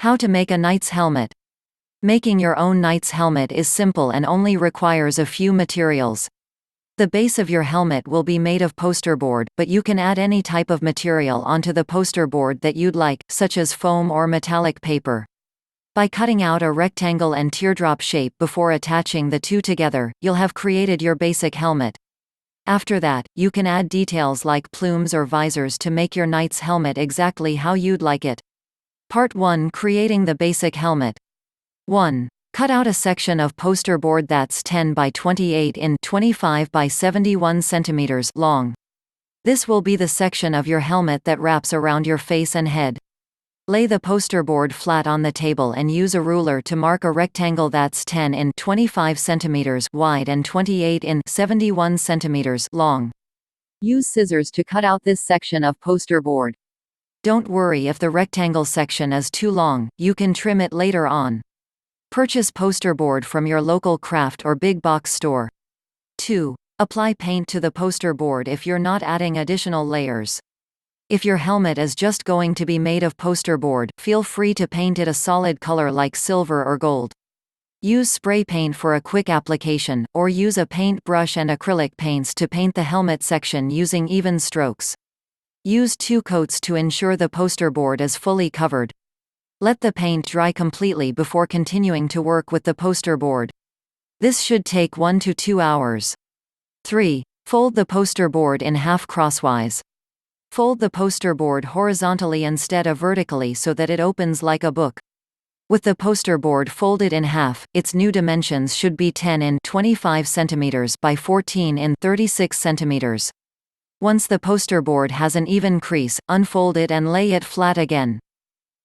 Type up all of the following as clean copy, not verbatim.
How to make a knight's helmet. Making your own knight's helmet is simple and only requires a few materials. The base of your helmet will be made of poster board, but you can add any type of material onto the poster board that you'd like, such as foam or metallic paper. By cutting out a rectangle and teardrop shape before attaching the two together, you'll have created your basic helmet. After that, you can add details like plumes or visors to make your knight's helmet exactly how you'd like it. Part 1: Creating the basic helmet. 1. Cut out a section of poster board that's 10 by 28 in 25 by 71 centimeters long. This will be the section of your helmet that wraps around your face and head. Lay the poster board flat on the table and use a ruler to mark a rectangle that's 10 in 25 centimeters wide and 28 in 71 centimeters long. Use scissors to cut out this section of poster board. Don't worry if the rectangle section is too long, you can trim it later on. Purchase poster board from your local craft or big box store. 2. Apply paint to the poster board if you're not adding additional layers. If your helmet is just going to be made of poster board, feel free to paint it a solid color like silver or gold. Use spray paint for a quick application, or use a paint brush and acrylic paints to paint the helmet section using even strokes. Use 2 coats to ensure the poster board is fully covered. Let the paint dry completely before continuing to work with the poster board. This should take 1 to 2 hours. 3. Fold the poster board in half crosswise. Fold the poster board horizontally instead of vertically so that it opens like a book. With the poster board folded in half, its new dimensions should be 10 in 25 centimeters by 14 in 36 centimeters. Once the poster board has an even crease, unfold it and lay it flat again.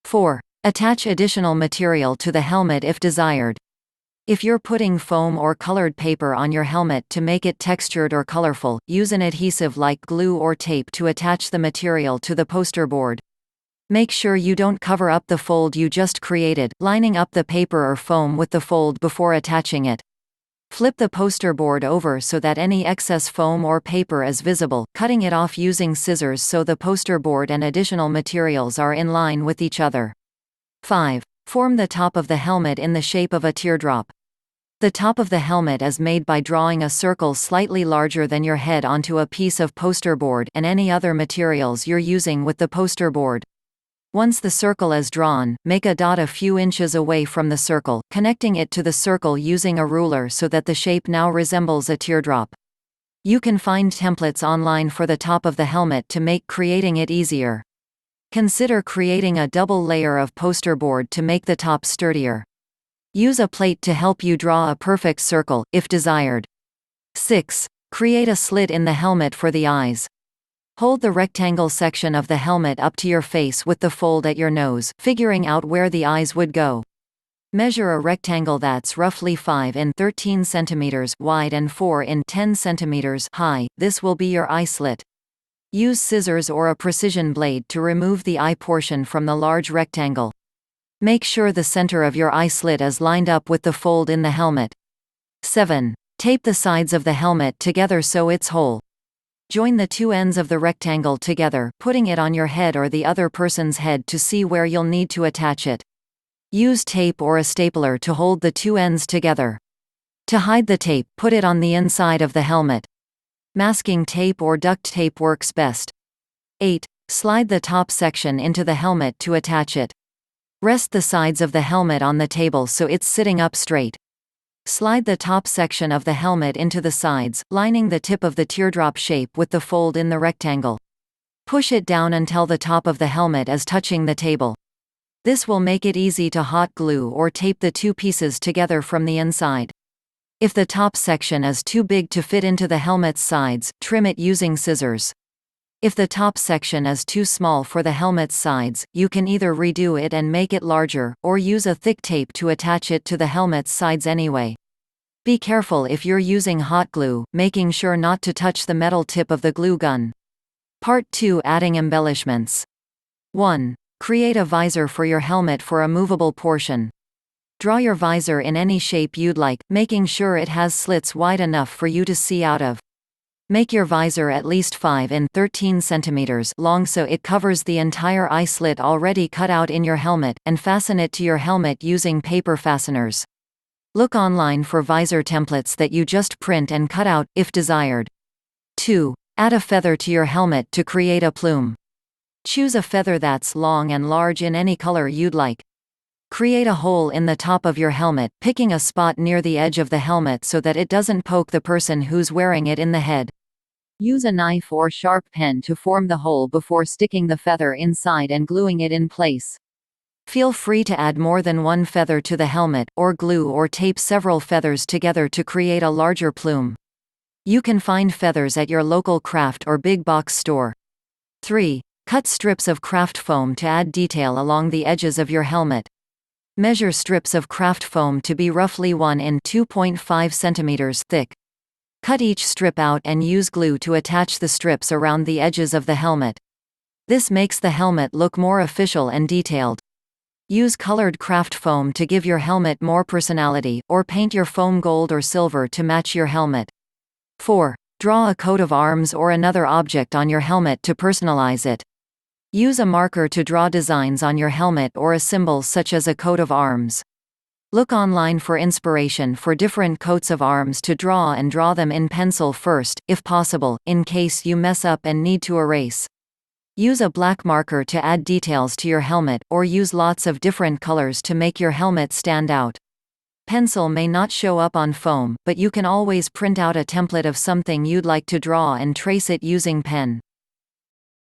4. Attach additional material to the helmet if desired. If you're putting foam or colored paper on your helmet to make it textured or colorful, use an adhesive like glue or tape to attach the material to the poster board. Make sure you don't cover up the fold you just created, lining up the paper or foam with the fold before attaching it. Flip the poster board over so that any excess foam or paper is visible, cutting it off using scissors so the poster board and additional materials are in line with each other. 5. Form the top of the helmet in the shape of a teardrop. The top of the helmet is made by drawing a circle slightly larger than your head onto a piece of poster board and any other materials you're using with the poster board. Once the circle is drawn, make a dot a few inches away from the circle, connecting it to the circle using a ruler so that the shape now resembles a teardrop. You can find templates online for the top of the helmet to make creating it easier. Consider creating a double layer of poster board to make the top sturdier. Use a plate to help you draw a perfect circle, if desired. 6. Create a slit in the helmet for the eyes. Hold the rectangle section of the helmet up to your face with the fold at your nose, figuring out where the eyes would go. Measure a rectangle that's roughly 5 in 13 centimeters wide and 4 in 10 centimeters high. This will be your eye slit. Use scissors or a precision blade to remove the eye portion from the large rectangle. Make sure the center of your eye slit is lined up with the fold in the helmet. 7. Tape the sides of the helmet together so it's whole. Join the 2 ends of the rectangle together, putting it on your head or the other person's head to see where you'll need to attach it. Use tape or a stapler to hold the 2 ends together. To hide the tape, put it on the inside of the helmet. Masking tape or duct tape works best. 8. Slide the top section into the helmet to attach it. Rest the sides of the helmet on the table so it's sitting up straight. Slide the top section of the helmet into the sides, lining the tip of the teardrop shape with the fold in the rectangle. Push it down until the top of the helmet is touching the table. This will make it easy to hot glue or tape the 2 pieces together from the inside. If the top section is too big to fit into the helmet's sides, trim it using scissors. If the top section is too small for the helmet's sides, you can either redo it and make it larger, or use a thick tape to attach it to the helmet's sides anyway. Be careful if you're using hot glue, making sure not to touch the metal tip of the glue gun. Part 2: Adding embellishments. 1. Create a visor for your helmet for a movable portion. Draw your visor in any shape you'd like, making sure it has slits wide enough for you to see out of. Make your visor at least 5 in 13 cm long so it covers the entire eye slit already cut out in your helmet, and fasten it to your helmet using paper fasteners. Look online for visor templates that you just print and cut out, if desired. 2. Add a feather to your helmet to create a plume. Choose a feather that's long and large in any color you'd like. Create a hole in the top of your helmet, picking a spot near the edge of the helmet so that it doesn't poke the person who's wearing it in the head. Use a knife or sharp pen to form the hole before sticking the feather inside and gluing it in place. Feel free to add more than one feather to the helmet, or glue or tape several feathers together to create a larger plume. You can find feathers at your local craft or big box store. 3. Cut strips of craft foam to add detail along the edges of your helmet. Measure strips of craft foam to be roughly 1 in 2.5 cm thick. Cut each strip out and use glue to attach the strips around the edges of the helmet. This makes the helmet look more official and detailed. Use colored craft foam to give your helmet more personality, or paint your foam gold or silver to match your helmet. 4. Draw a coat of arms or another object on your helmet to personalize it. Use a marker to draw designs on your helmet or a symbol such as a coat of arms. Look online for inspiration for different coats of arms to draw, and draw them in pencil first, if possible, in case you mess up and need to erase. Use a black marker to add details to your helmet, or use lots of different colors to make your helmet stand out. Pencil may not show up on foam, but you can always print out a template of something you'd like to draw and trace it using pen.